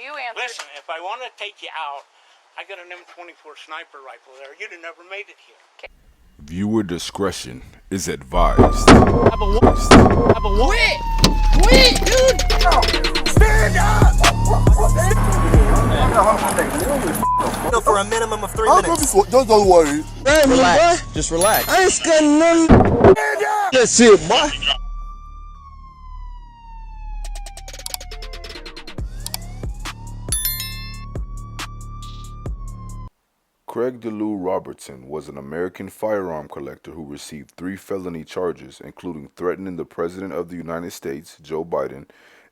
you answered. Listen, if I want to take you out, I got an M24 sniper rifle there. You'd have never made it here. Okay. Viewer discretion is advised. Quit, dude! Stand up! For a minimum of 3 minutes. Don't worry. Hey, relax. Just relax. I ain't scared of nothing. Stand up! That's it, boy. DeLeeuw Robertson was an American firearm collector who received 3 felony charges, including threatening the President of the United States, Joe Biden,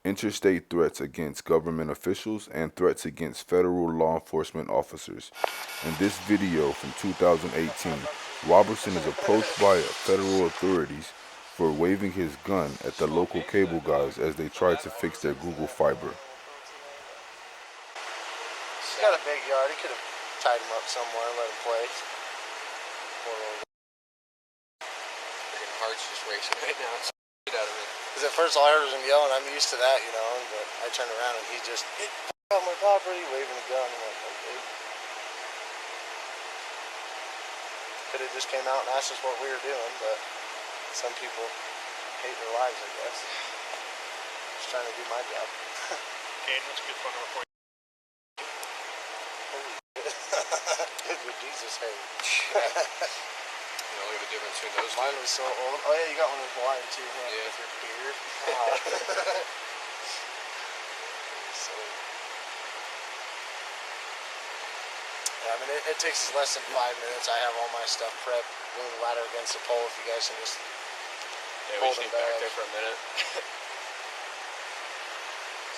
interstate threats against government officials, and threats against federal law enforcement officers. In this video from 2018, Robertson is approached by federal authorities for waving his gun at the local cable guys as they try to fix their Google Fiber. He's got a big yard. He could have tied him up somewhere and let him play. Freaking heart's just racing right now. It's out of me. Because at first all I heard was him yelling. I'm used to that, you know. But I turned around and he just hit out my property, waving the gun. I'm like, okay. Could have just came out and asked us what we were doing, but some people hate their lives, I guess. Just trying to do my job. Okay, what's a good phone number for you? Jesus, hey. You know, look at the difference between those Mine was so old. Oh yeah, you got one of those blind too, huh? Yeah. With your beard. So, yeah, I mean, it takes us less than 5 minutes. I have all my stuff prepped. Doing the ladder against the pole if you guys can just we hold just them need back back. there for a minute.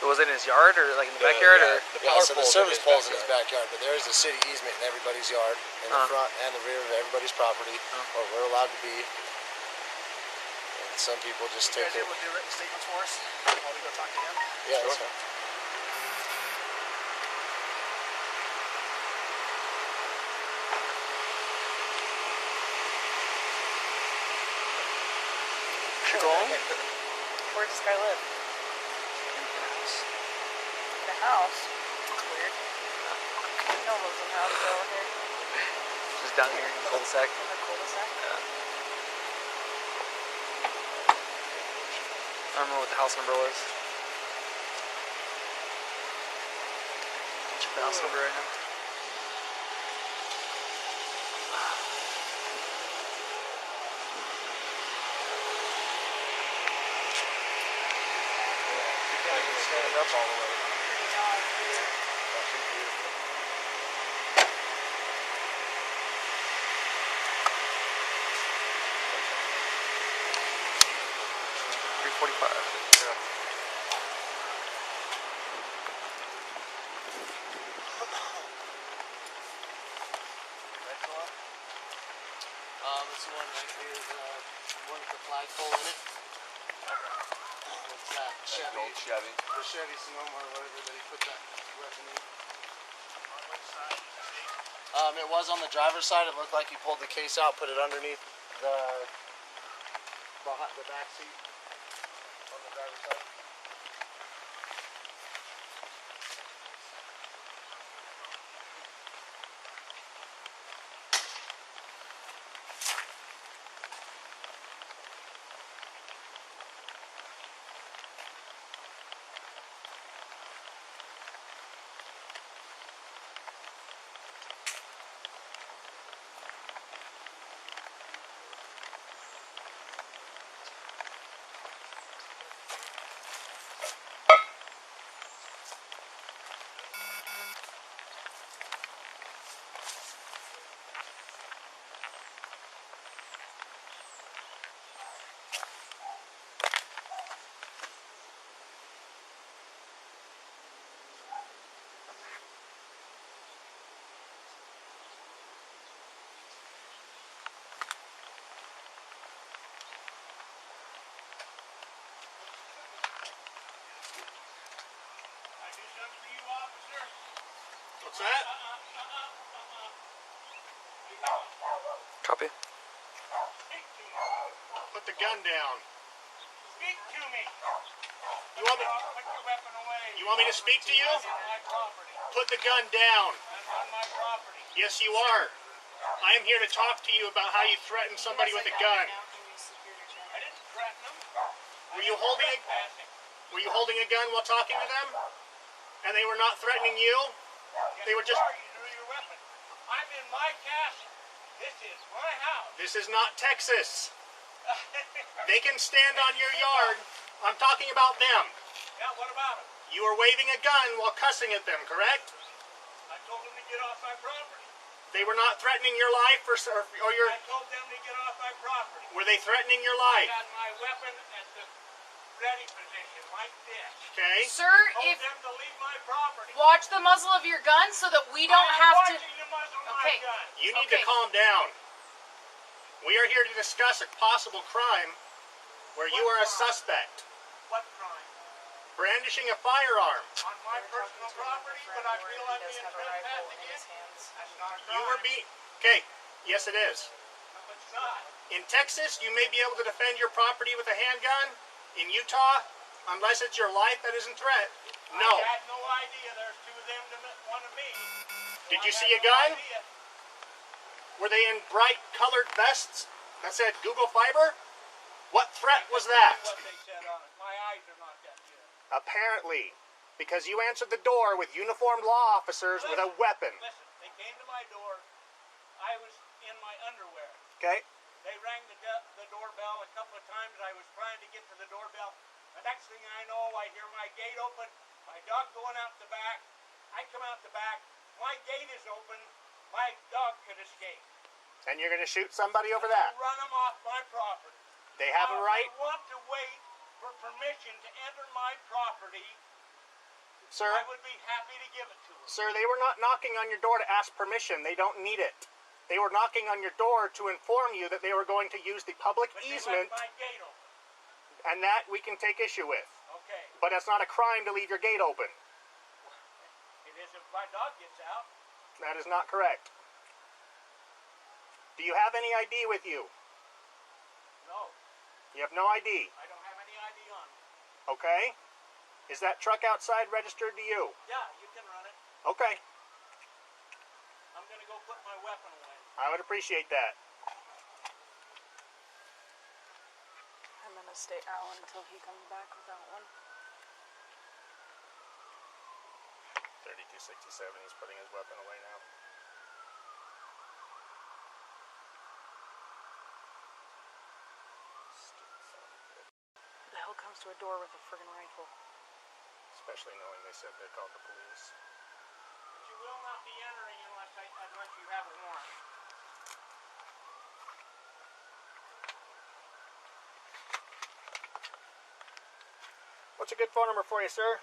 So was it in his yard or like in the backyard? Yeah, or? Yeah, so the service pole's in his backyard, but there is a city easement in everybody's yard, in the front and the rear of everybody's property, or we're allowed to be. And some people just take it. You guys able to do written statements for us while we go talk to him? Yeah, that's fine. Going? Where does this guy live? In the house? That's weird. No one lives in the house over here. Just down here in the cul-de-sac. In the cul-de-sac? Yeah. I don't know what the house number was. Check the house number right now. Stand up all the way. Pretty tall here. That's beautiful. This one right here is one with the flagpole in it. It's that Chevy. Old Chevy. The Chevy Sonoma or whatever that he put that weapon in. On which side? It was on the driver's side. It looked like he pulled the case out, put it underneath the behind the back seat on the driver's side. What's that? Copy. Put the gun down. Speak to me. You want me? Put your weapon away. You want me to speak to you? That's on my property. Put the gun down. That's on my property. Yes, you are. I am here to talk to you about how you threatened somebody with a gun. I didn't threaten them. Were you holding a Trespassing. Were you holding a gun while talking to them? And they were not threatening you? They were just. You drew your weapon. I'm in my castle. This is my house. This is not Texas. They can stand on your yard. I'm talking about them. Yeah, what about them? You were waving a gun while cussing at them, correct? I told them to get off my property. They were not threatening your life or your. I told them to get off my property. Were they threatening your I life? got my weapon at the ready position, like this. Okay. Sir, Told if them to leave my property. watch the muzzle of your gun so that we don't have to. watching the muzzle of Okay. my gun. You need to Okay. calm down. We are here to discuss a possible crime where you are a suspect. What crime? Brandishing a firearm. On my personal property, but I feel I'm being trespassed against. That's not a crime. You were being. Okay. Yes, it is. No, it's not. In Texas, you may be able to defend your property with a handgun. In Utah, unless it's your life that is in threat, no. I had no idea there's two of them to one of me. Did So you I see had a no gun? idea. Were they in bright colored vests that said Google Fiber? What threat was that? What they said on it. My eyes are not that good. Apparently, because you answered the door with uniformed law officers with a weapon. Listen, they came to my door. I was in my underwear. Okay? They rang the doorbell a couple of times. I was trying to get to the doorbell. The next thing I know, I hear my gate open, my dog going out the back. I come out the back. My gate is open. My dog could escape. And you're going to shoot somebody over that. Run them off my property. They have a Now, right. If they want to wait for permission to enter my property, Sir, I would be happy to give it to them. sir, they were not knocking on your door to ask permission. They don't need it. They were knocking on your door to inform you that they were going to use the public But easement, they left my gate open. and that we can take issue with. Okay. But it's not a crime to leave your gate open. It is if my dog gets out. That is not correct. Do you have any ID with you? No, You have no ID. I don't have any ID on me. Okay. Is that truck outside registered to you? Yeah, you can run it. Okay. I'm going to go put my weapon away. I would appreciate that. I'm gonna stay out until he comes back with that one. 3267, he's putting his weapon away now. The hell comes to a door with a friggin' rifle? Especially knowing they said they called the police. But you will not be entering unless you have a warrant. What's a good phone number for you, sir?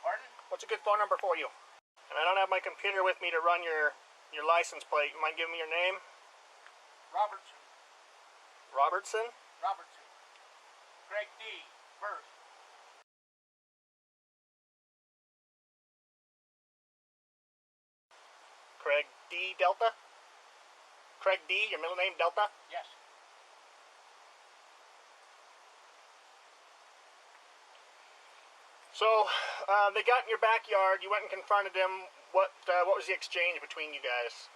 Pardon? What's a good phone number for you? And I don't have my computer with me to run your license plate. You mind giving me your name? Robertson. Robertson? Robertson. Greg D. First. Craig D. Delta? Craig D., your middle name Delta? Yes. So, they got in your backyard, you went and confronted them. What was the exchange between you guys?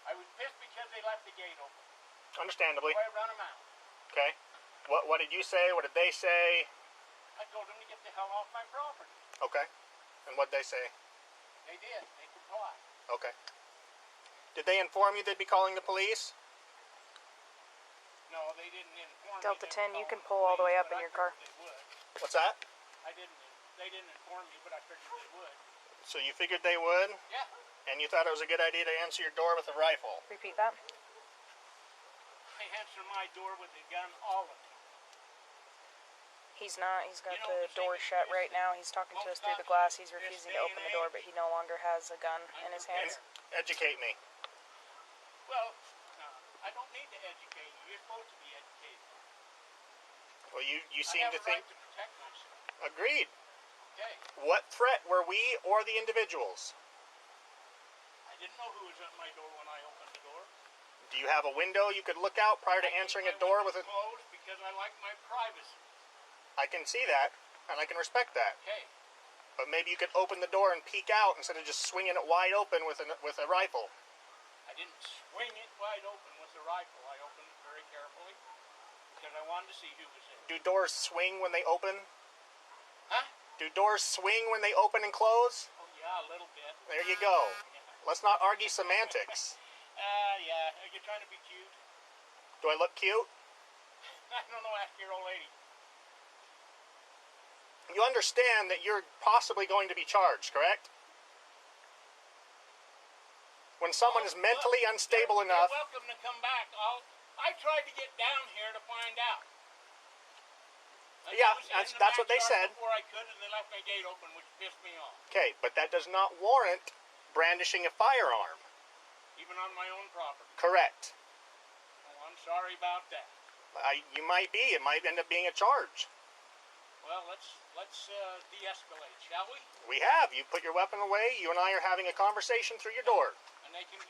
I was pissed because they left the gate open. Understandably. So I run them out. Okay. What did you say? What did they say? I told them to get the hell off my property. Okay. And what'd they say? They did. They complied. Okay. Did they inform you they'd be calling the police? No, they didn't inform Delta me. They 10, were you can calling pull the all the way police, up in but your I car. figured they would. What's that? They didn't inform me, but I figured they would. So you figured they would? Yeah. And you thought it was a good idea to answer your door with a rifle? Repeat that. They answer my door with a gun all the time. He's not. He's got You know, the the door thing shut is, right now. He's talking to us through the glass. He's refusing to open the door, but he no longer has a gun in his hands. Educate me. Well, no, I don't need to educate you. You're supposed to be educated. Well, you I seem have to a think... right to protect myself. Agreed. Okay. What threat were we or the individuals? I didn't know who was at my door when I opened the door. Do you have a window you could look out prior to answering a door with a... closed because I like my privacy. I can see that, and I can respect that. Okay. But maybe you could open the door and peek out instead of just swinging it wide open with a rifle. I didn't swing it wide open with the rifle. I opened it very carefully because I wanted to see who was in. Do doors swing when they open? Huh? Do doors swing when they open and close? Oh, yeah, a little bit. There you go. Let's not argue semantics. Yeah. Are you trying to be cute? Do I look cute? I don't know, ask your old lady. You understand that you're possibly going to be charged, correct? When someone is mentally unstable enough... You're welcome to come back. I tried to get down here to find out. Yeah, that's what they said. Before I could, and they left my gate open, which pissed me off. Okay, but that does not warrant brandishing a firearm. Even on my own property. Correct. Oh, I'm sorry about that. You might be. It might end up being a charge. Well, let's de-escalate, shall we? We have. You put your weapon away. You and I are having a conversation through your door. And they can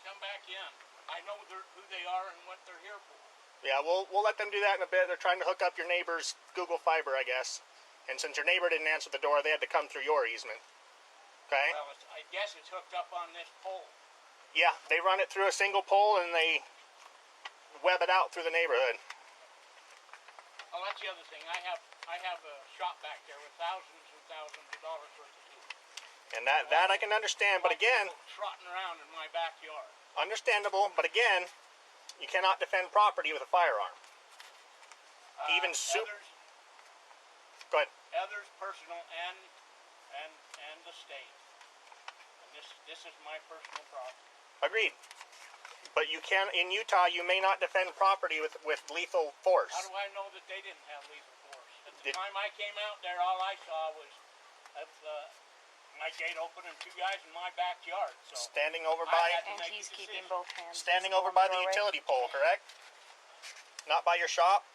come back in. I know who they are and what they're here for. Yeah, we'll let them do that in a bit. They're trying to hook up your neighbor's Google Fiber, I guess. And since your neighbor didn't answer the door, they had to come through your easement. Okay? Well, I guess it's hooked up on this pole. Yeah, they run it through a single pole and they web it out through the neighborhood. Oh, that's the other thing. I have a shop back there with thousands and thousands of dollars worth of tools. And that I can understand, but again, trotting around in my backyard. understandable, but again, you cannot defend property with a firearm. Even Others, Go ahead. others personal and the state. And this is my personal property. Agreed. But you can, in Utah, you may not defend property with lethal force. How do I know that they didn't have lethal force? At the time I came out there, all I saw was my gate open and two guys in my backyard. So standing over I by, had to And make he's a keeping decision. both hands. standing visible over by in the doorway. utility pole, correct? Not by your shop.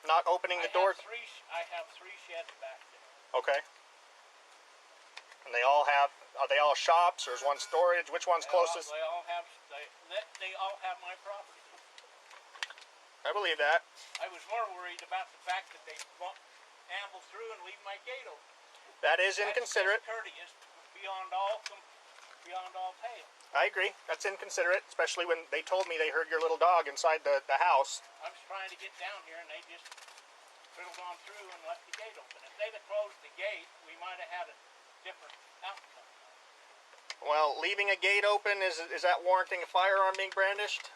Not opening the door. I have three sheds back there. Okay. And they all have. Are they all shops or is one storage? Which one's closest? They all have my property. I believe that. I was more worried about the fact that they amble through and leave my gate open. That is inconsiderate. That's courteous beyond all pale. I agree. That's inconsiderate, especially when they told me they heard your little dog inside the house. I was trying to get down here and they just fiddled on through and left the gate open. If they'd have closed the gate, we might have had a different outcome. Well, leaving a gate open, is that warranting a firearm being brandished?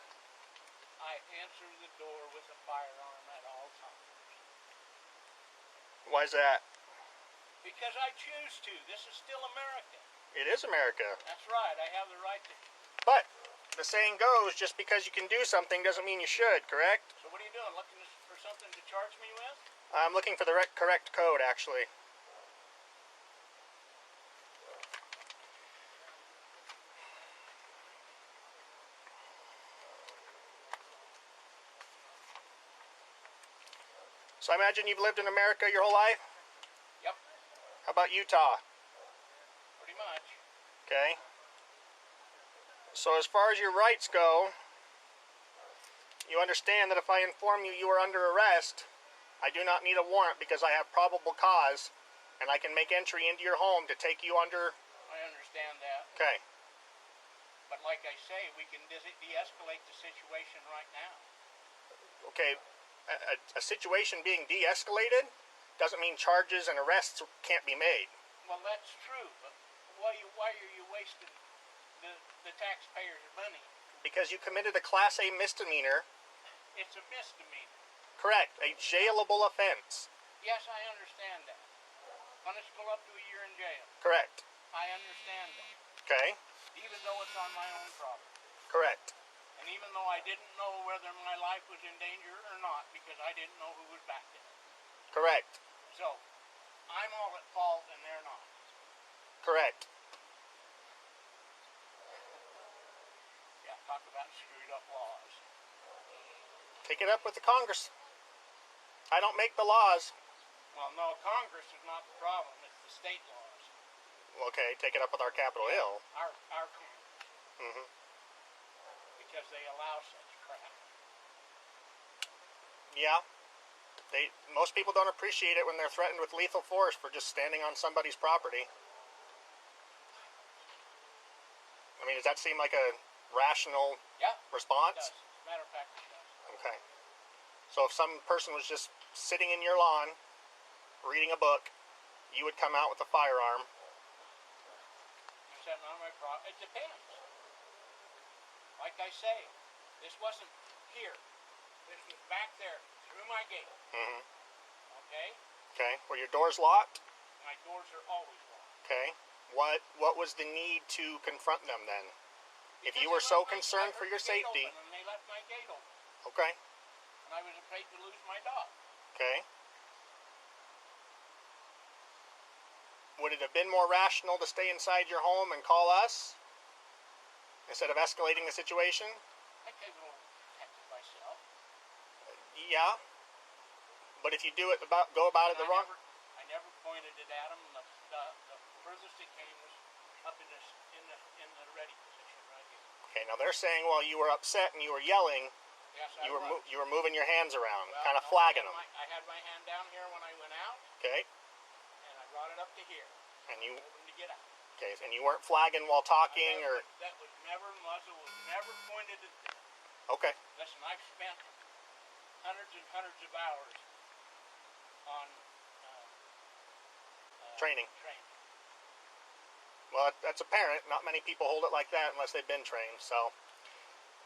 I answer the door with a firearm at all times. Why is that? Because I choose to. This is still America. It is America. That's right. I have the right to. But the saying goes, just because you can do something doesn't mean you should, correct? So what are you doing? Looking for something to charge me with? I'm looking for the correct code, actually. So I imagine you've lived in America your whole life? Yep. How about Utah? Pretty much. Okay. So as far as your rights go, you understand that if I inform you you are under arrest, I do not need a warrant because I have probable cause, and I can make entry into your home to take you under... I understand that. Okay. But like I say, we can de-escalate the situation right now. Okay. A situation being de-escalated doesn't mean charges and arrests can't be made. Well, that's true, but why are you wasting the taxpayers' money? Because you committed a Class A misdemeanor. It's a misdemeanor. Correct. A jailable offense. Yes, I understand that. Punishable up to a year in jail. Correct. I understand that. Okay. Even though it's on my own property. Correct. And even though I didn't know whether my life was in danger or not, because I didn't know who was back there. Correct. So, I'm all at fault and they're not. Correct. Yeah, talk about screwed up laws. Take it up with the Congress. I don't make the laws. Well, no, Congress is not the problem. It's the state laws. Okay, take it up with our Capitol Hill. Our Congress. Mm-hmm. Because they allow such crap. Yeah. Most people don't appreciate it when they're threatened with lethal force for just standing on somebody's property. I mean, does that seem like a rational response? It does. Matter of fact, it does. Okay. So if some person was just sitting in your lawn, reading a book, you would come out with a firearm. You're sitting on my property. It depends. Like I say, this wasn't here. This was back there through my gate. Mm-hmm. Okay? Okay. Were your doors locked? My doors are always locked. Okay. What was the need to confront them then? If you were so concerned for your safety. And they left my gate open. Okay. And I was afraid to lose my dog. Okay. Would it have been more rational to stay inside your home and call us instead of escalating the situation? I could go protect myself. Yeah. But if you go about it the wrong. I never pointed it at him. The furthest it came was up in the ready position right here. Okay. Now they're saying while you were upset and you were yelling, Yes, you were moving your hands around, well, kind of no, flagging them. I had my hand down here when I went out. Okay. And I brought it up to here. And you. Told him to get out. Okay. And you weren't flagging while talking or. That was never, muzzle was never pointed at them. Okay. Listen, I've spent hundreds and hundreds of hours on Training. Well, that's apparent. Not many people hold it like that unless they've been trained. So,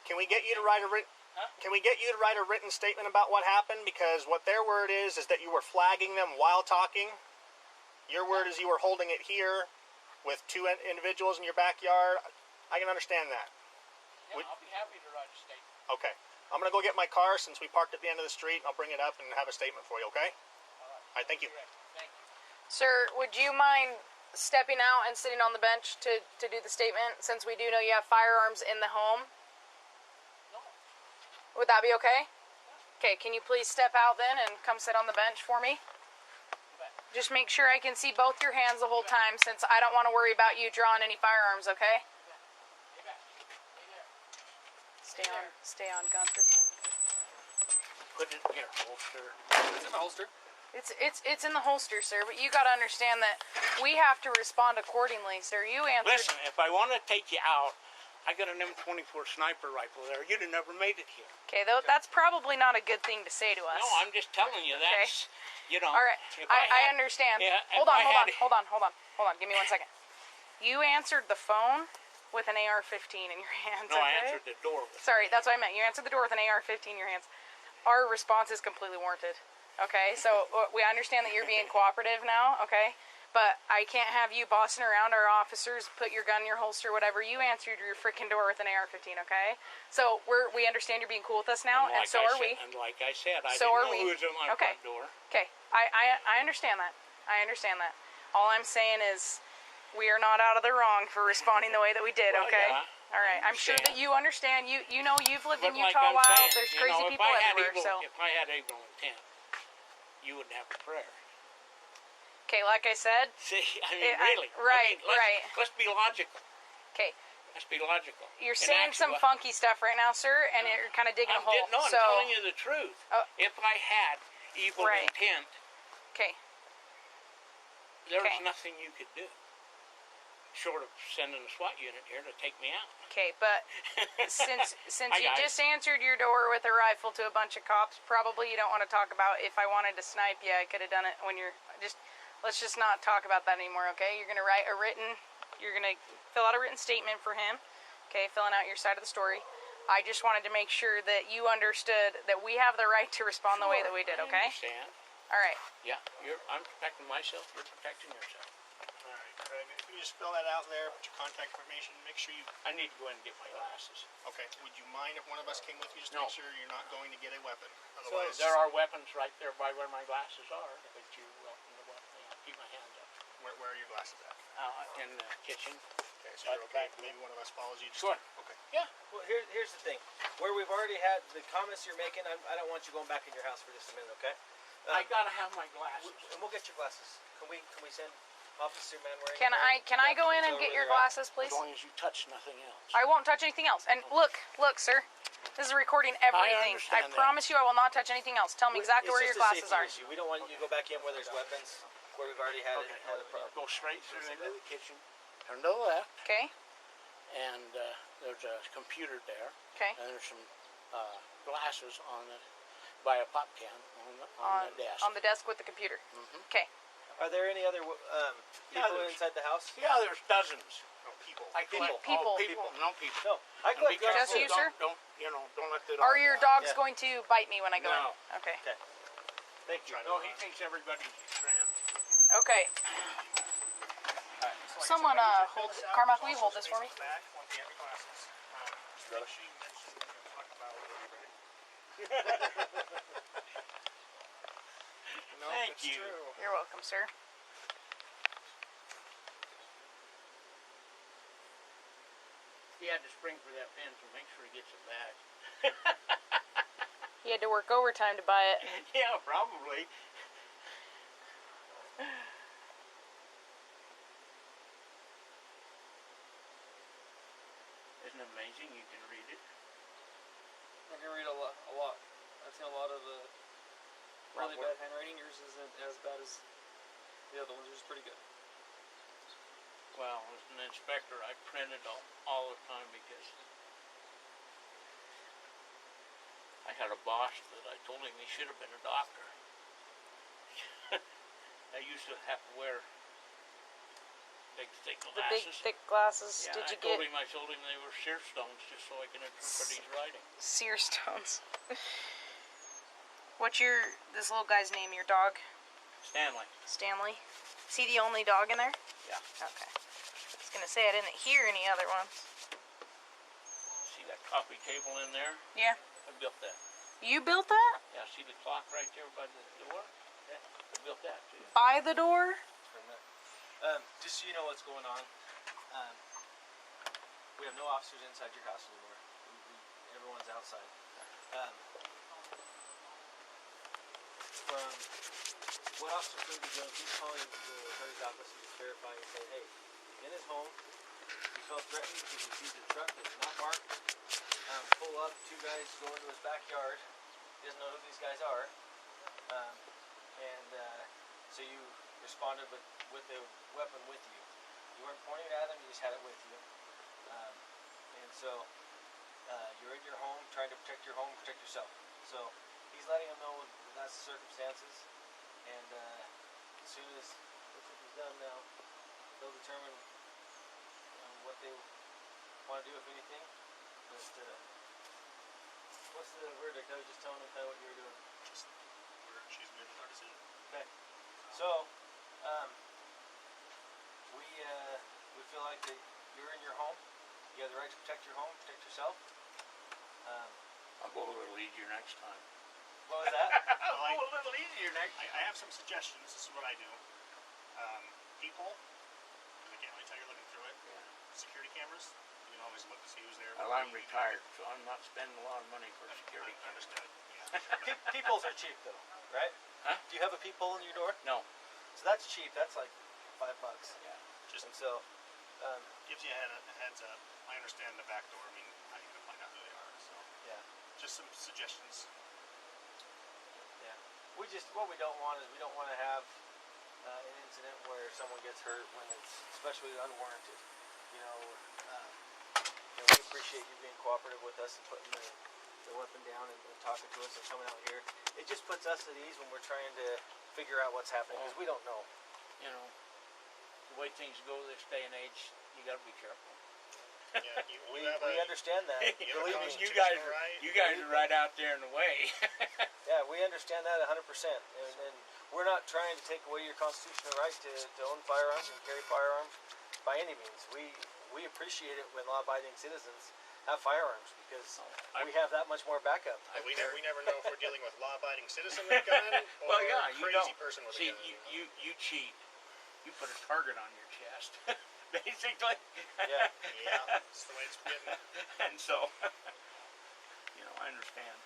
can we get you to write a written? Huh? Can we get you to write a written statement about what happened? Because what their word is that you were flagging them while talking. Your word is you were holding it here with two individuals in your backyard. I can understand that. Yeah, I'll be happy to write a statement. Okay. I'm going to go get my car since we parked at the end of the street. I'll bring it up and have a statement for you, okay? All right, thank you. Thank you. Sir, would you mind stepping out and sitting on the bench to do the statement, since we do know you have firearms in the home? No. Would that be okay? Okay, can you please step out then and come sit on the bench for me? Just make sure I can see both your hands the whole time, since I don't want to worry about you drawing any firearms, okay? Stay on gun for a second. Put it here, holster. It's in the holster. It's in the holster, sir, but you gotta understand that we have to respond accordingly, sir. You answered. Listen, if I want to take you out, I got an M24 sniper rifle there. You'd have never made it here. Okay, though that's probably not a good thing to say to us. No, I'm just telling you that's, you know. All right, I understand. Yeah, hold on. Give me 1 second. You answered the phone with an AR-15 in your hands. No, okay? I answered the door. Sorry, that's what I meant. You answered the door with an AR-15 in your hands. Our response is completely warranted. Okay, so we understand that you're being cooperative now. Okay, but I can't have you bossing around our officers. Put your gun in your holster, whatever. You answered your freaking door with an AR-15. Okay, so we understand you're being cool with us now, and so are we. And like I said, I So didn't are know we. who was at my front door. Okay, I understand that. I understand that. All I'm saying is we are not out of the wrong for responding the way that we did. Well, Okay. yeah, all right. I'm sure that you understand. You know you've lived But in like Utah a I'm while. saying, There's you crazy know, people everywhere. So. If I had evil intent, you wouldn't have a prayer. Okay, like I said. See, I mean, really. Right, I mean, right. Let's be logical. Okay. Let's be logical. You're saying some funky stuff right now, sir, and you're kind of digging a hole. No, I'm telling you the truth. Oh. If I had evil intent, okay. there was nothing you could do, short of sending a SWAT unit here to take me out. Okay, but since you just answered your door with a rifle to a bunch of cops, probably you don't want to talk about if I wanted to snipe you, I could have done it when you're just. Let's just not talk about that anymore, okay? You're gonna you're gonna fill out a written statement for him, okay? Filling out your side of the story. I just wanted to make sure that you understood that we have the right to respond the way that we did, okay? I understand. All right. Yeah, I'm protecting myself. You're protecting yourself. All right, Craig. If you just fill that out there, put your contact information, make sure you. I need to go in and get my glasses. Okay. Would you mind if one of us came with you just to No. make sure you're not going to get a weapon? So Otherwise, there are weapons right there by where my glasses are, but you're welcome to keep my hands up. Where are your glasses at? In the kitchen. Okay, so you're okay. Maybe one of us follows you. Sure. Okay. Yeah. Well, here's the thing. Where we've already had the comments you're making, I don't want you going back in your house for just a minute, okay? I gotta have my glasses. And we'll get your glasses. Can we send Officer Manwaring. Can I go in and get your glasses, please? As long as you touch nothing else. I won't touch anything else. And look, sir. This is recording everything. I understand that. promise you I will not touch anything else. Tell me exactly where your glasses are. We don't want you to go back in where there's weapons, where we've already had a problem. Go straight through into the kitchen. Turn to the left, Okay? and there's a computer there. Okay. And there's some glasses on the by a pop can on the desk. On the desk with the computer. Okay. Are there any other people inside the house? Yeah, there's dozens of people. People. No people. No, I collect guns. Just you, sir? Don't let the dog Are your out. dogs going to bite me when I go No. in? Okay. Okay. Thank you. No, he thinks everybody's his friend. Okay. Someone hold Carmack, will you hold this for me? Thank you. You're welcome, sir. He had to spring for that pen to make sure he gets it back. He had to work overtime to buy it. Yeah, probably. Isn't it amazing you can read it? I can read a lot. I've seen a lot of really bad handwriting. Yours isn't as bad as the other ones. Yours is pretty good. Well, as an inspector, I printed all the time because I had a boss that I told him he should have been a doctor. I used to have to wear big, thick The glasses. big, thick glasses. Yeah, Did you I told get him they were sear stones just so I can interpret his writing. sear stones? What's this little guy's name? Your dog? Stanley. Stanley? Is he the only dog in there? Yeah. Okay. I was gonna say I didn't hear any other ones. See that coffee table in there? Yeah. I built that. You built that? Yeah, see the clock right there by the door? Yeah, I built that too. By the door? Just so you know what's going on, we have no officers inside your house anymore. Everyone's outside. From what Officer Quimby doing, he's calling the attorney's office and just verifying and saying, hey, in his home, he felt threatened because he sees a truck that's not marked, pull up, two guys go into his backyard, he doesn't know who these guys are, so you responded with a weapon with you. You weren't pointing it at him, you just had it with you. And so you're in your home, trying to protect your home, protect yourself. So he's letting them know that that's the circumstances. And as soon as he's done now, they'll determine what they want to do, if anything. But what's the verdict? I was just telling them kind of what you were doing. She's made our decision. Okay. So, we feel like that you're in your home. You have the right to protect your home, protect yourself. I'll go a little easier next time. What was that? I'll go a little easier next time. I have some suggestions. This is what I do. People, and again, I tell you're looking through it. Yeah. Security cameras, you can always look to see who's there. Well, I'm retired, so I'm not spending a lot of money for security cameras. Understood. Yeah. Peepholes are cheap though, right? Huh? Do you have a peephole in your door? No. So that's cheap. That's like $5. Yeah. Just And so, gives you a heads up. I understand the back door. I mean, how are you gonna find out who they are? So, yeah. just some suggestions. Yeah. What we don't want is we don't want to have an incident where someone gets hurt when it's especially unwarranted. You know, we appreciate you being cooperative with us and putting the weapon down and talking to us and coming out here. It just puts us at ease when we're trying to figure out what's happening because we don't know. You know, the way things go this day and age, you got to be careful. Yeah, We understand that. Believe me. You guys are right out there in the way. Yeah, we understand that 100%. And we're not trying to take away your constitutional right to own firearms and carry firearms by any means. We appreciate it when law-abiding citizens have firearms because we have that much more backup. We never know if we're dealing with law-abiding citizen with a gun or Well, yeah, a you crazy don't. person with See, a gun. you cheat. You put a target on your chest, basically. Yeah. Yeah, that's the way it's getting. And so, you know, I understand.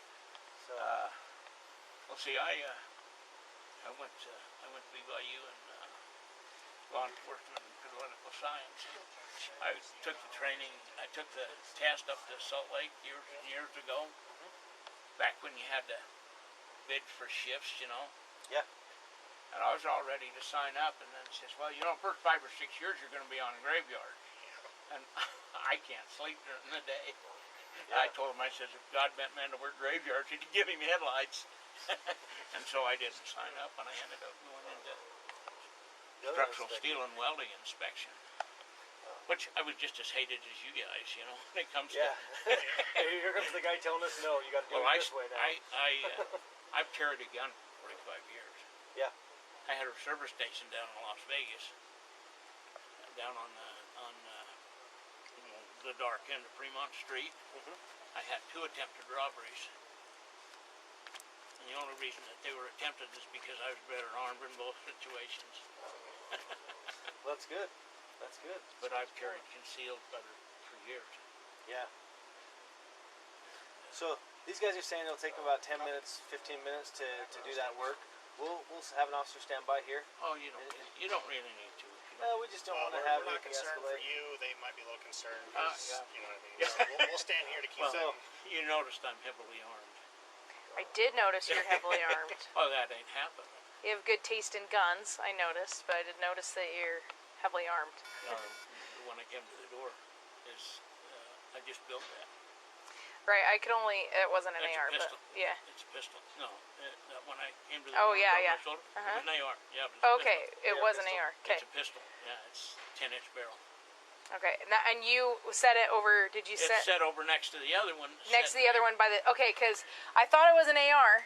So Well, see, I went to BYU and law enforcement and political science. I took the training, I took the test up to Salt Lake years and years ago, back when you had to bid for shifts, you know. Yeah. And I was all ready to sign up, and then it says, well, you know, first 5 or 6 years you're going to be on graveyard. And I can't sleep during the day. Yeah. I told him, I says, if God meant man to work graveyards, he'd give him headlights. And so I didn't sign up, and I ended up going into structural steel and welding inspection. Which I was just as hated as you guys, you know, when it comes to... Here comes the guy telling us, no, you got to do it this way now. I've carried a gun for 45 years. Yeah. I had a service station down in Las Vegas, down on the dark end of Fremont Street. I had 2 attempted robberies. And the only reason that they were attempted is because I was better armed in both situations. Well, that's good. That's good. But I've carried concealed for years. Yeah. So these guys are saying it'll take them about 10 minutes, 15 minutes to do that work. We'll have an officer stand by here. Oh, you don't really need to. We just don't want to have We're not concerned for de-escalate. you. They might be a little concerned because, Yeah. you know what I mean? So we'll stand here to keep them. You noticed I'm heavily armed. I did notice you're heavily armed. Oh, that ain't happening. You have good taste in guns, I noticed, but I did notice that you're heavily armed. The one I came to the door is, I just built that. Right, I could only, it wasn't an That's AR, a pistol. but yeah. It's a pistol. No, that one I came to the Oh, door yeah, over yeah. my shoulder, it was an AR. Yeah, it was a Okay, pistol. it was an AR. Okay. It's a pistol. Yeah, it's 10-inch barrel. Okay, now, and you set it over, did you It's set set over next to the other one. next to the other one by the, okay, because I thought it was an AR,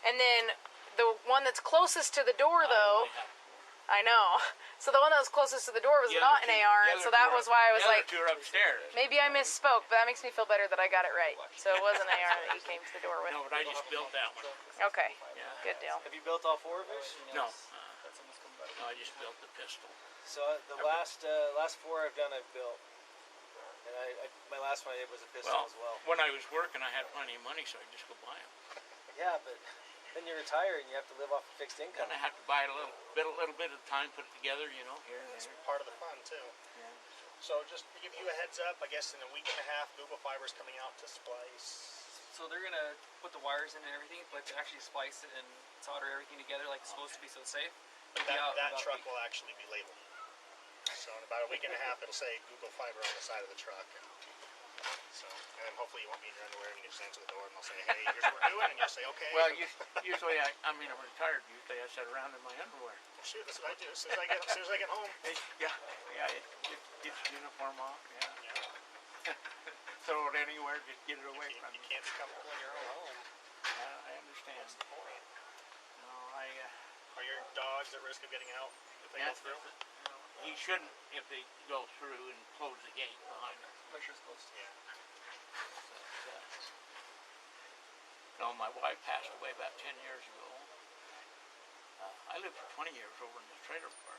and then the one that's closest to the door, though, I know. So the one that was closest to the door was not an AR, and so that was why I was like, The other 2 are upstairs. maybe I misspoke, but that makes me feel better that I got it right. So it was an AR that you came to the door with. No, but I just built that one. Okay, Yeah. good deal. Have you built all 4 of yours? No, no, I just built the pistol. So the last 4 I've done, I've built. And my last one I did was a pistol as well. When I was working, I had plenty of money, so I just go buy them. Yeah, but then you retire and you have to live off a fixed income. And I have to buy it a little bit at a time, put it together, you know, here and It's there. part of the fun, too. Yeah. So just to give you a heads up, I guess in a week and a half, Google Fiber's coming out to splice. So they're gonna put the wires in and everything, but to actually splice it and solder everything together like it's supposed to be, so it's safe. It'll be out in That about a truck week. will actually be labeled. So in about a week and a half, it'll say Google Fiber on the side of the truck. So, and then hopefully you won't be in your underwear and you just answer the door and they'll say, hey, here's what we're doing, and you'll say, okay. Well, usually, I'm retired. Usually I sit around in my underwear. Well, shoot, that's what I do as soon as I get home. Yeah, get your uniform off, Throw it anywhere, just get it away from You you. can't be comfortable in your own home. Yeah, I understand. That's the point. No, Are your dogs at risk of getting out if they go through? He shouldn't if they go through and close the gate behind him. Make sure it's closed. Yeah. No, my wife passed away about 10 years ago. I lived for 20 years over in the trailer park.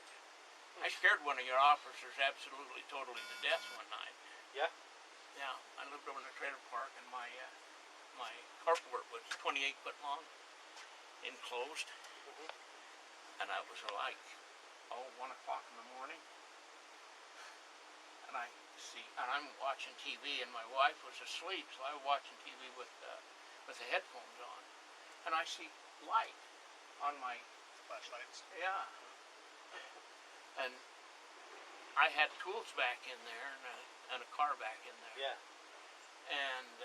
I scared one of your officers absolutely, totally to death one night. Yeah? Yeah, I lived over in the trailer park, and my carport was 28 foot long, enclosed, and I was like, 1 o'clock in the morning, and I'm watching TV, and my wife was asleep, so I was watching TV with the headphones on, and I see light on my Flashlights. yeah, and I had tools back in there and a car back in there. Yeah. And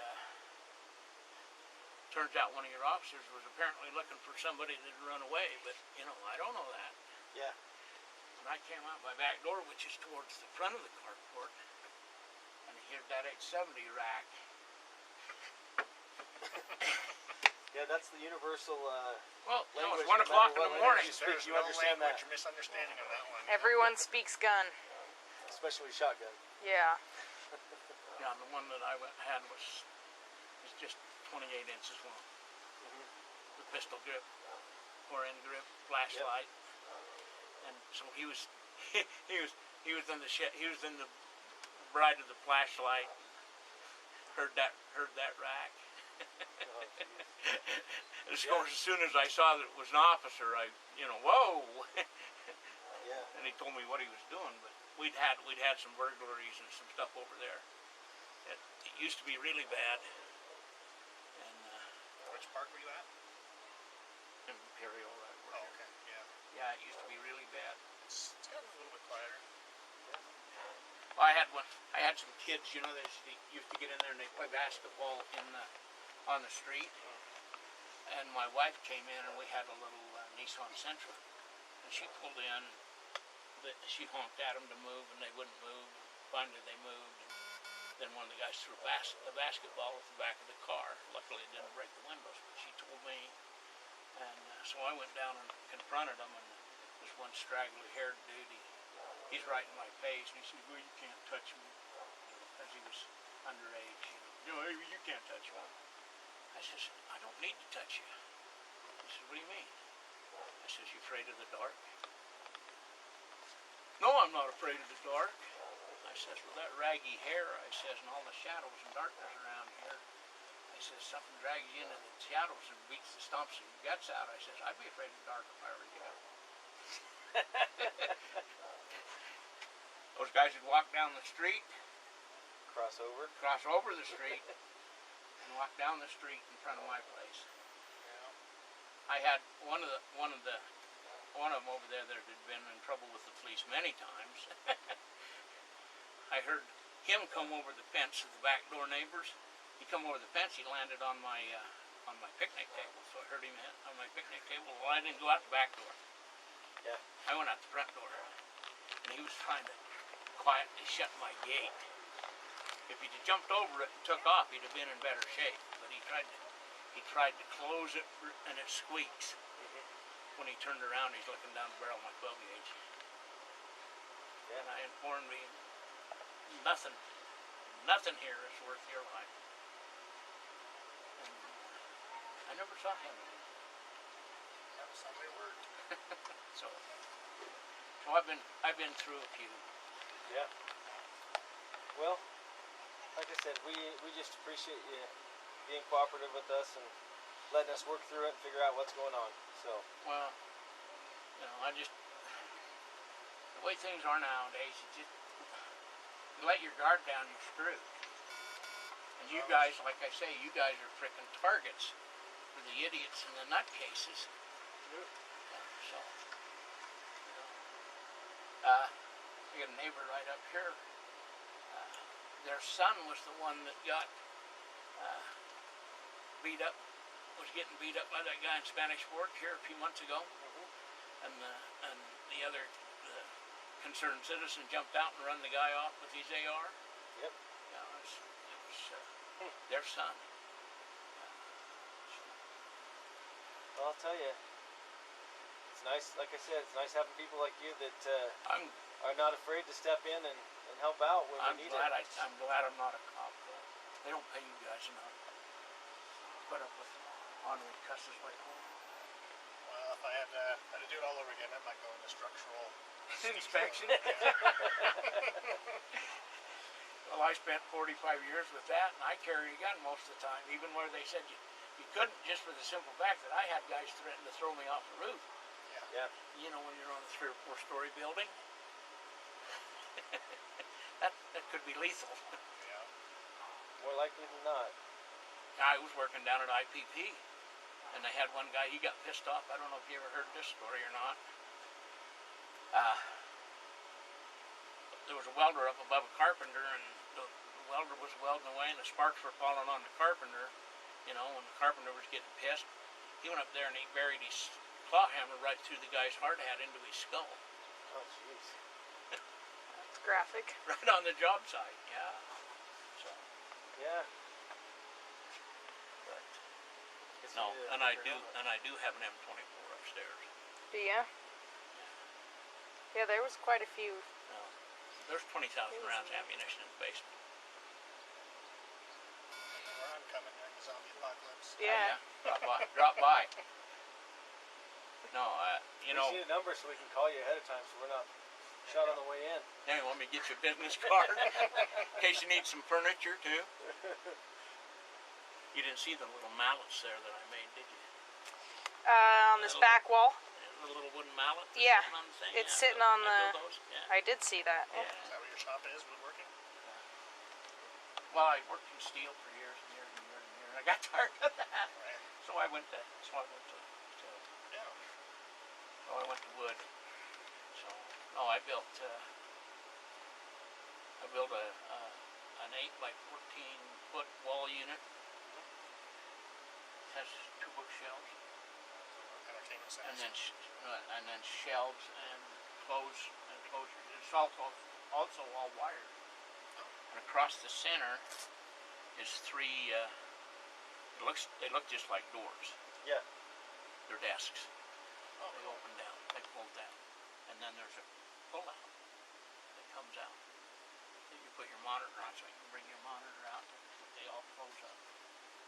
turns out one of your officers was apparently looking for somebody that had run away, but I don't know that. Yeah. And I came out my back door, which is towards the front of the carport, and I heard that 870 rack. Yeah, that's the universal Well, no, language. it's 1 o'clock in the morning. There's You no understand language that. misunderstanding of that one. Everyone speaks gun. Especially shotgun. Yeah. Yeah, and the one that I had was just 28 inches long. The pistol grip, 4-end grip, flashlight, and so he was in the shed. He was in the bright of the flashlight. Heard that rack. As soon as I saw that it was an officer, whoa. Yeah. and he told me what he was doing. But we'd had some burglaries and some stuff over there. It used to be really bad. And Which park were you at? Imperial, right? Oh, okay. Yeah. Yeah, it used to be really bad. It's gotten a little bit quieter. Well, I had some kids, you know, they used to get in there and they play basketball on the street. And my wife came in and we had a little Nissan Sentra, and she pulled in. She honked at them to move, and they wouldn't move. Finally, they moved. And then one of the guys threw a basketball at the back of the car. Luckily, it didn't break the windows. But she told me, and so I went down and confronted them. And this one straggly-haired dude, he's right in my face, and he said, "Well, you can't touch me," because he was underage. You know, "Hey, you can't touch me." I says, "I don't need to touch you." He says, "What do you mean?" I says, "You afraid of the dark?" "No, I'm not afraid of the dark." I says, "Well, that raggy hair," I says, "and all the shadows and darkness around here," I says, "something drags you into the shadows and stomps your guts out." I says, "I'd be afraid of the dark if I were you." Those guys would walk down the street, cross over the street, and walk down the street in front of my place. Yeah. I had one of them over there that had been in trouble with the police many times. I heard him come over the fence of the back door neighbors. He come over the fence. He landed on my picnic table. So I heard him hit on my picnic table. Well, I didn't go out the back door. Yeah. I went out the front door, and he was trying to quietly shut my gate. If he'd jumped over it and took off, he'd have been in better shape. But he tried to close it, and it squeaks. When he turned around, he's looking down the barrel of my 12 gauge. Yeah. And I informed me, nothing here is worth your life. And I never saw him again. That was some weird word. So I've been through a few. Yeah. Well, like I said, we just appreciate you being cooperative with us and letting us work through it and figure out what's going on. So. Well, you know, the way things are nowadays, you let your guard down, you're screwed. And you guys, like I say, you guys are frickin' targets for the idiots and the nutcases. Yeah, so, you know, we got a neighbor right up here. Their son was the one that got was getting beat up by that guy in Spanish Fork here a few months ago. And the other concerned citizen jumped out and run the guy off with his AR. Yep. Yeah, it was their son. Well, I'll tell you, it's nice. Like I said, it's nice having people like you that are not afraid to step in and help out when we need it. I'm glad I'm not a cop. They don't pay you guys enough. Put up with honoring cusses like that. Well, if I had to do it all over again, I might go into structural inspection. Well, I spent 45 years with that, and I carry a gun most of the time, even where they said you couldn't, just for the simple fact that I had guys threaten to throw me off the roof. Yeah. You know, when you're on a 3 or 4 story building, that could be lethal. Yeah. More likely than not. I was working down at IPP, and they had one guy, he got pissed off. I don't know if you ever heard this story or not. There was a welder up above a carpenter, and the welder was welding away, and the sparks were falling on the carpenter, you know, and the carpenter was getting pissed. He went up there and he buried his claw hammer right through the guy's hard hat into his skull. Oh, jeez. It's graphic. Right on the job site, yeah. So. Yeah. But no, and I do have an M24 upstairs. Do ya? Yeah, there was quite a few. No, there's 20,000 rounds of ammunition in the basement. Where I'm coming during the zombie apocalypse. Yeah. Drop by. No, you know. We need a number so we can call you ahead of time, so we're not shot on the way in. Hey, you want me to get you a business card in case you need some furniture too? You didn't see the little mallets there that I made, did you? On this back wall. Yeah, the little wooden mallet. That's Yeah, sitting on the thing? it's Yeah, sitting I on built the. those. Yeah. I did see that. Yeah. Is that what your shop is, woodworking? Well, I worked in steel for years and years and years and years. I got tired of that, Right. so I went to Yeah. wood. So no, I built an 8 by 14 foot wall unit. Has 2 bookshelves. Entertainment center. And then shelves and closures. It's also all wired. And across the center is 3. They look just like doors. Yeah. They're desks. They open down. They fold down. And then there's a pull out that comes out. Then you put your monitor on, so you can bring your monitor out. They all close up.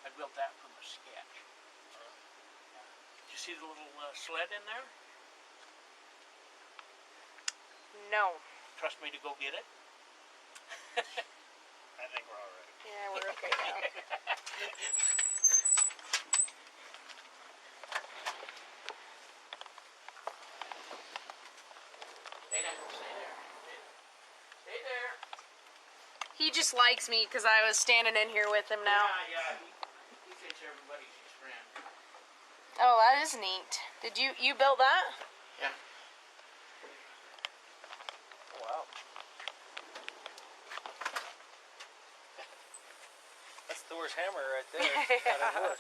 I built that from a sketch. Did you see the little sled in there? No. Trust me to go get it? I think we're all right. Yeah, we're okay now. Stay there. Stay there. He just likes me because I was standing in here with him now. Yeah. He thinks everybody's his friend. Oh, that is neat. Did you build that? Yeah. Oh, wow. That's Thor's hammer right there. Out of wood.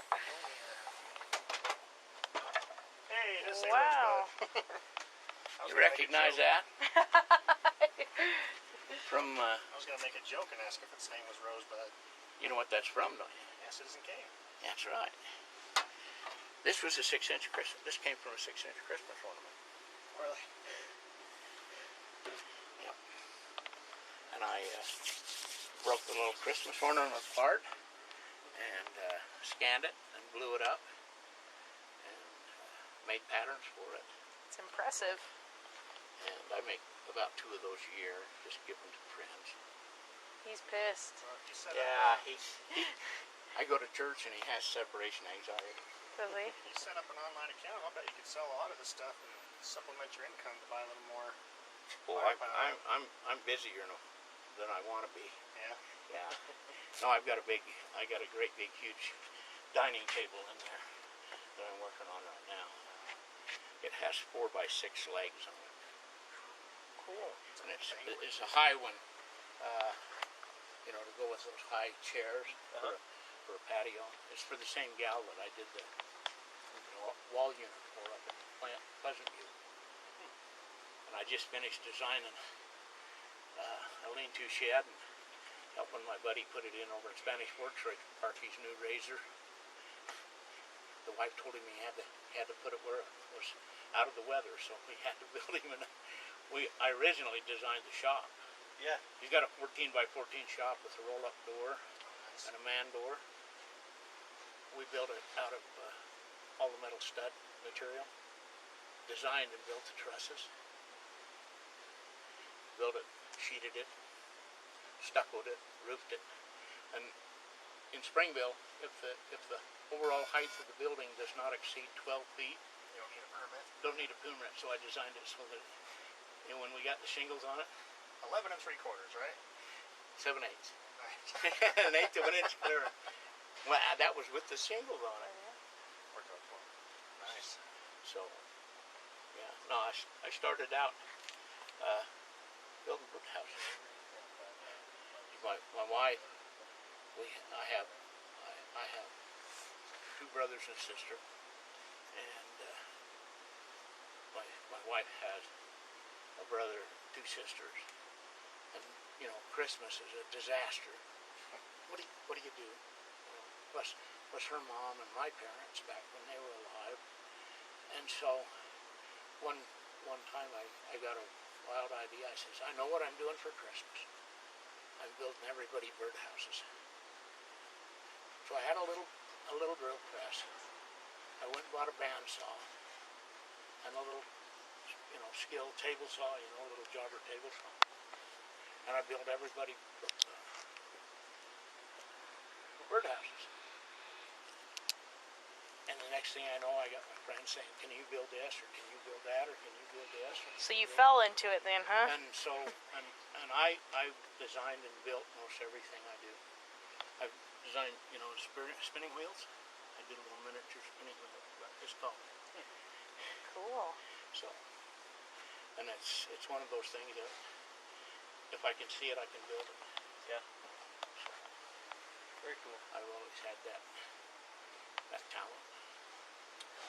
Hey, it is Wow. You recognize that? From, I was going to make a joke and ask if its name was Rosebud. you know what that's from, don't you? Yeah, Citizen Kane. That's right. This was a 6-inch Christmas. This came from a 6-inch Christmas ornament. Really? Yep. And I broke the little Christmas ornament apart and scanned it and blew it up and made patterns for it. It's impressive. And I make about 2 of those a year, just give them to friends. He's pissed. Well, if you set Yeah, up, I go to church and he has separation anxiety. Does he? you set up an online account, I'll bet you could sell a lot of this stuff and supplement your income to buy a little more. Well, I'm busier than I want to be. Yeah. Yeah. No, I got a great big huge dining table in there that I'm working on right now. It has 4 by 6 legs on it. Cool. And it's a high one, to go with those high chairs for a patio. It's for the same gal that I did the wall unit for up in Pleasant View. And I just finished designing a lean-to shed and helping my buddy put it in over in Spanish Works where he could park his new Razor. The wife told him he had to put it where it was out of the weather, so we had to build him. And I originally designed the shop. Yeah. He's got a 14 by 14 shop with a roll-up door and a man door. We built it out of all the metal stud material. Designed and built the trusses. Built it, sheeted it, stuccoed it, roofed it. And in Springville, if the overall height of the building does not exceed 12 feet, You don't need a permit. don't need a permit. So I designed it so that when we got the shingles on it, 11 3/4, right? 7/8. Nice. An eighth of an inch clear. Well, that was with the shingles on it. Worked out well. Nice. So, yeah. No, I started out building birdhouses. My wife, I have 2 brothers and a sister, and my wife has a brother, 2 sisters, and Christmas is a disaster. What do you do? Plus her mom and my parents back when they were alive, and so one time I got a wild idea. I says, I know what I'm doing for Christmas. I'm building everybody birdhouses. So I had a little drill press. I went and bought a bandsaw and a little, Skill table saw, a little jobber table saw. And I built everybody birdhouses. And then next thing I know, I got my friends saying, "Can you build this, or can you build that, or can you build this?" So you fell into it then, huh? And so, and I designed and built most everything I do. I've designed, spinning wheels. I did a little miniature spinning wheel, it's called. Cool. So, and it's one of those things that if I can see it, I can build it. Yeah. Very cool. I've always had that talent.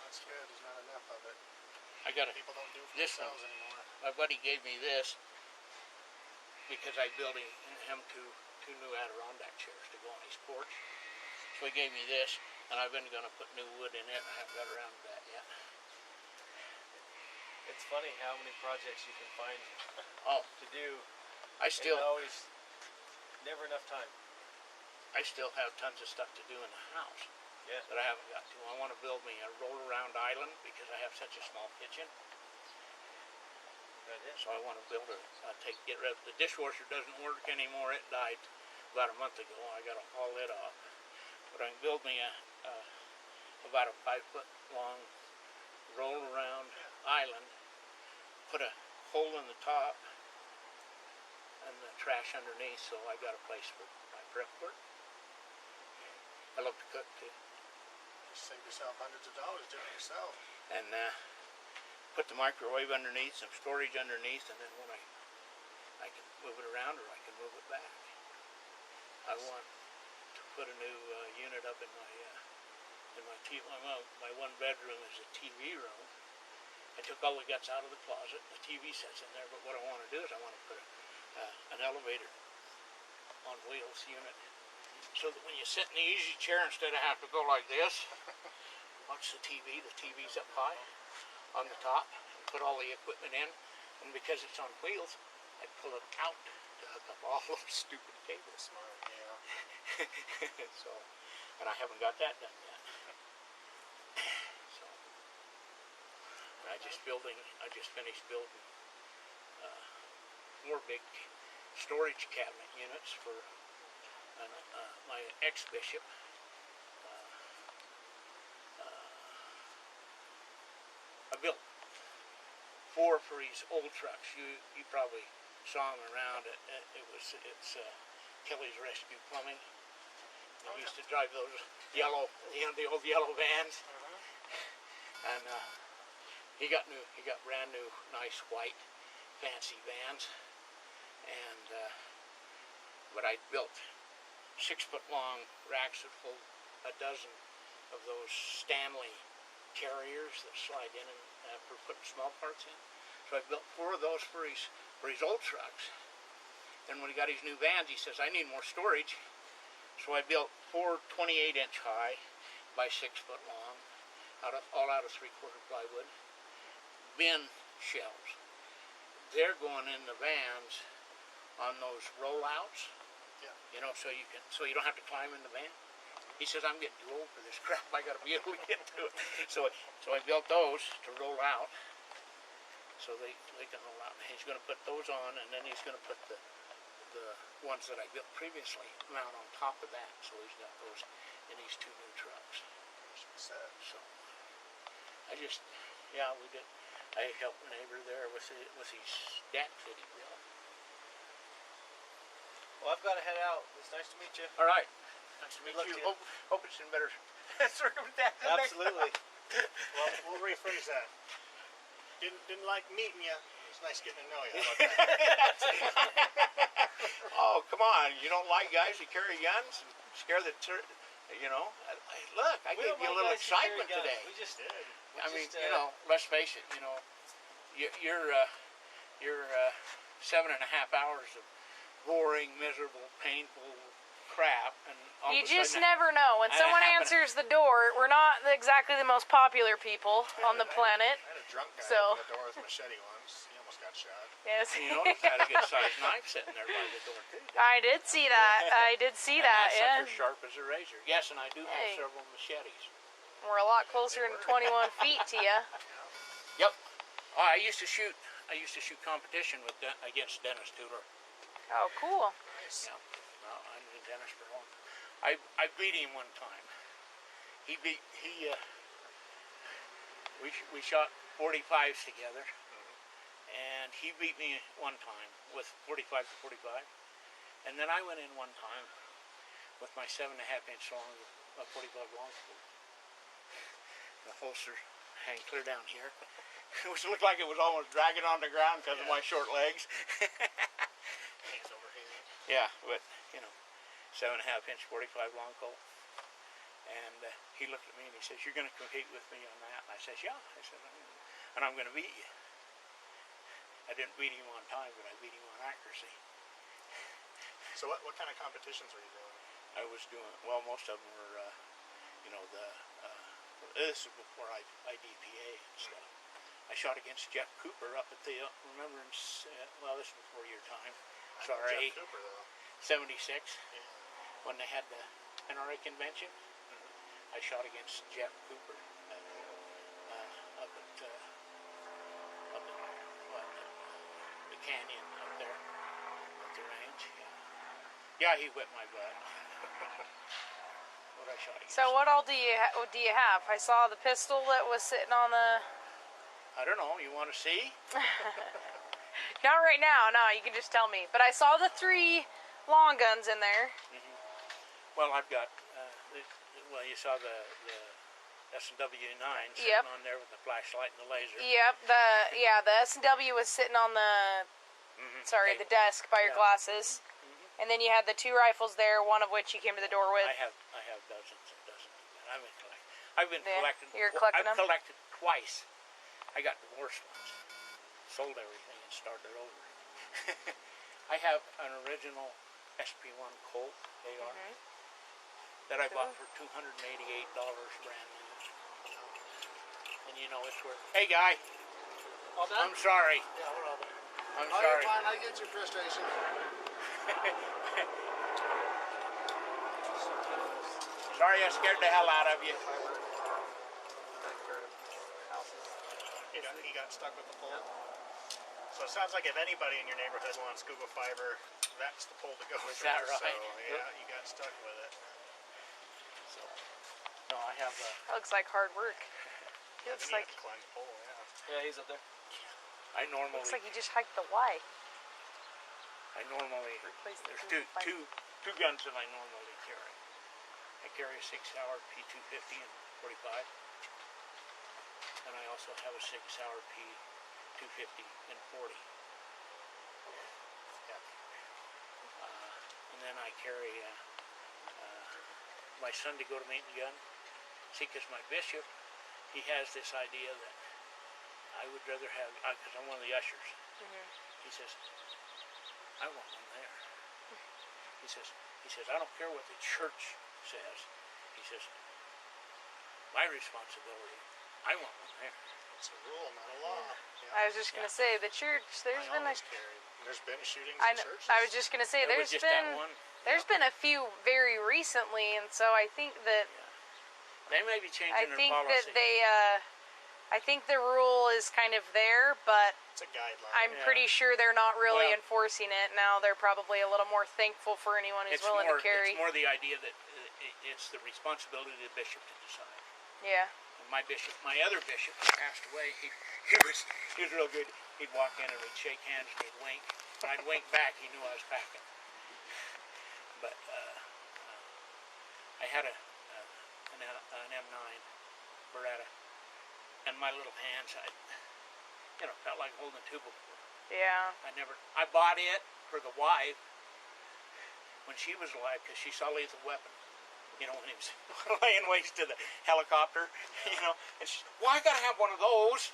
That's good. There's not enough of it. I got People don't do it for this one. themselves anymore. My buddy gave me this because I built him two new Adirondack chairs to go on his porch. So he gave me this, and I've been going to put new wood in it, and I haven't got around to that yet. It's funny how many projects you can find to do. I still and always never enough time. I still have tons of stuff to do in the house that I haven't got to. I want to build me a roll-around island because I have such a small kitchen. So I want to build get rid of the dishwasher. Doesn't work anymore. It died about a month ago. I got to haul it off. But I can build me about a 5-foot long roll-around island. Put a hole in the top and the trash underneath, so I got a place for my prep work. I love to cook too. Just save yourself hundreds of dollars doing it yourself. And put the microwave underneath, some storage underneath, and then when I can move it around or I can move it back. I want to put a new unit up in my one bedroom is a TV room. I took all the guts out of the closet. The TV sits in there, but what I want to do is I want to put an elevator on wheels unit, so that when you sit in the easy chair, instead of have to go like this, watch the TV's up high on the top, and put all the equipment in, and because it's on wheels, I pull it out to hook up all those stupid cables. Smart, yeah. So, and I haven't got that done yet. So, I just finished building more big storage cabinet units for my ex-bishop. I built 4 for his old trucks. You probably saw them around. It's Kelly's Rescue Plumbing. I used to drive those yellow, the old yellow vans. And he got brand new, nice white, fancy vans. And but I built 6-foot long racks that hold a dozen of those Stanley carriers that slide in and for putting small parts in. So I built 4 of those for his old trucks. And when he got his new vans, he says, "I need more storage." So I built 4 28-inch high by 6-foot long, all out of 3/4 plywood bin shelves. They're going in the vans on those rollouts. Yeah. So you don't have to climb in the van. He says, "I'm getting too old for this crap. I got to be able to get to it." So I built those to roll out, so they can roll out. He's going to put those on, and then he's going to put the ones that I built previously mount on top of that. So he's got those in these 2 new trucks. So we did. I helped a neighbor there with his deck that he built. Well, I've got to head out. It's nice to meet you. All right. Nice to meet Good luck you. to you. Hope it's in better circumstances. Absolutely. Well, we'll rephrase that. Didn't like meeting you. It's nice getting to know you. Oh, come on. You don't like guys who carry guns and scare the look, I gave you a little excitement today. We just did. Let's face it, you're 7.5 hours of boring, miserable, painful crap, and all You of a just sudden never know. When someone answers the door, we're not exactly the most popular people on the planet. I had a drunk guy So- open the door with a machete once. He almost got shot. Yes. You notice I had a good sized knife sitting there by the door too. I did see that. I did see that, yeah. That's sharp as a razor. Yes, and I do have Hey. several machetes. We're a lot closer than 21 feet to you. Yep. I used to shoot competition against Dennis Tudor. Oh, cool. Yeah. Well, I knew Dennis for a long time. I beat him one time. He we shot 45s together, and he beat me one time with 45 to 45, and then I went in one time with my 7.5-inch long, 45 long scope. The holster hang clear down here, which looked like it was almost dragging on the ground because of my short legs. Hands over here. Yeah, but 7.5-inch 45 long Colt. And he looked at me and he says, "You're going to compete with me on that?" And I says, "Yeah." I said, "And I'm going to beat you." I didn't beat him on time, but I beat him on accuracy. So what kind of competitions were you doing? I was doing, well, most of them were, this is before I DPA and stuff. I shot against Jeff Cooper up at the Remembrance, this is before your time. Sorry. Jeff Cooper, though. 76, Yeah. when they had the NRA convention. I shot against Jeff Cooper up at the canyon up there at the range. Yeah, he whipped my butt. What I shot against. So what all do you have? I saw the pistol that was sitting on the. I don't know. You want to see? Not right now. No, you can just tell me. But I saw the 3 long guns in there. Well, I've got. You saw the S&W 9 sitting on there with the flashlight and the laser. Yep. The S&W was sitting on the. Sorry, the desk by your glasses. And then you had the 2 rifles there, one of which you came to the door with. I have dozens and dozens of them. I've been collecting. You're collecting them? I've collected twice. I got divorced once, sold everything, and started over. I have an original SP1 Colt AR that I bought for $288 brand new. And you know it's worth. Hey, guy. All done? I'm sorry. Yeah, we're all done. I'm Oh, sorry. you're fine. I get your frustration. Sorry I scared the hell out of you. He got stuck with the pole. So it sounds like if anybody in your neighborhood wants Google Fiber, that's the pole to go Is through. that right? So yeah, you got stuck with it. So, no, I have That looks like hard work. It looks Then you like have to climb the pole. Yeah. Yeah, he's up there. I normally. looks like you just hiked the Y. There's two guns that I normally carry. I carry a 6-hour P250 and 45, and I also have a 6-hour P250 and 40. And then I carry my son to go to meet the gun. See, because my bishop, he has this idea that I would rather have, because I'm one of the ushers. He says, "I want one there." He says, "I don't care what the church says." He says, "My responsibility, I want one there." It's a rule, not a law. Yeah. I was just gonna say the church. There's been a. There's been shootings I in know, churches. I was just gonna say There was just that one. There's been a few very recently, and so I think that They may be changing their policy. that they I think the rule is kind of there, but It's a guideline. I'm pretty sure they're not really Well- enforcing it now. They're probably a little more thankful for anyone who's willing to carry. It's more the idea that it's the responsibility of the bishop to decide. Yeah. And my other bishop, who passed away, he was real good. He'd walk in and we'd shake hands and he'd wink. When I'd wink back, he knew I was packing. But I had an M9 Beretta, and my little hands, felt like holding a 2x4. Yeah. I bought it for the wife when she was alive because she saw Lethal Weapon. When he was laying waste to the helicopter, and she said, "Well, I gotta have one of those."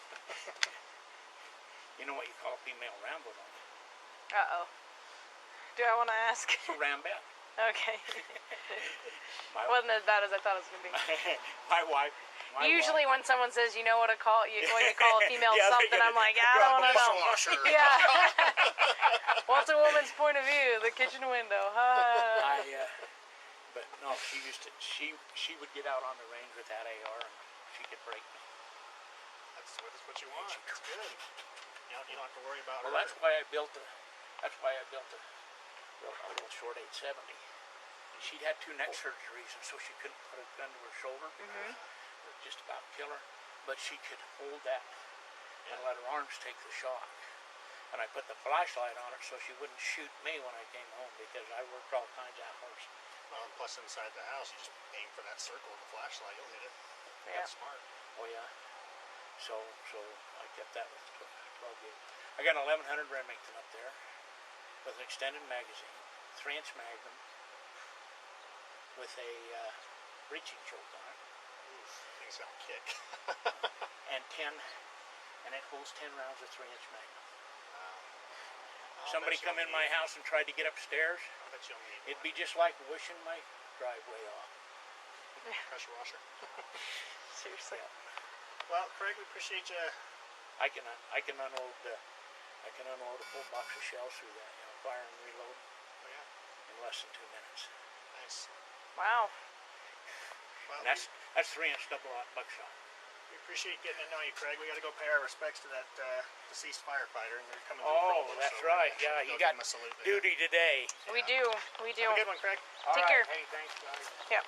You know what you call a female Rambo, don't you? Uh-oh. Do I want to ask? It's a Rambette. Okay. Wasn't as bad as I thought it was going to be. My wife. Usually when someone says, you know what you call a female Yeah, something, I'm like, I don't want to know. Dishwasher. Yeah. What's a woman's point of view? The kitchen window. But no, she would get out on the range with that AR and she could break me. That's what you want. That's good. You don't have to worry about Well, her. that's why I built a little short 870. She'd had 2 neck surgeries, and so she couldn't put a gun to her shoulder. It would just about kill her. but she could hold that and let her arms take the shock. And I put the flashlight on her so she wouldn't shoot me when I came home because I worked all kinds of hours. Well, and plus inside the house, you just aim for that circle with the flashlight, you'll hit it. Yeah. That's smart. Oh yeah. So I kept that with 12 gauge. I got an 1100 Remington up there with an extended magazine, 3-inch Magnum with a breaching choke on it. Oof, things don't kick. And it holds 10 rounds of 3-inch Magnum. I'll Somebody bet come you'll in my need- house and tried to get upstairs. I bet you'll need It'd one. be just like wishing my driveway off. Pressure washer. Seriously. Well, Craig, we appreciate you. I can unload a full box of shells through that, fire and reload Oh yeah, in less than 2 minutes. nice. Wow. Well, And that's 3-inch double-aught buckshot. we appreciate getting to know you, Craig. We got to go pay our respects to that deceased firefighter, and they're coming. Oh, through Provo, that's so we're right. gonna Yeah, actually you go got give him a salute there. duty today. We do. We do. Have a good one, Craig. All Take right. care. Hey, thanks, guys. Yep.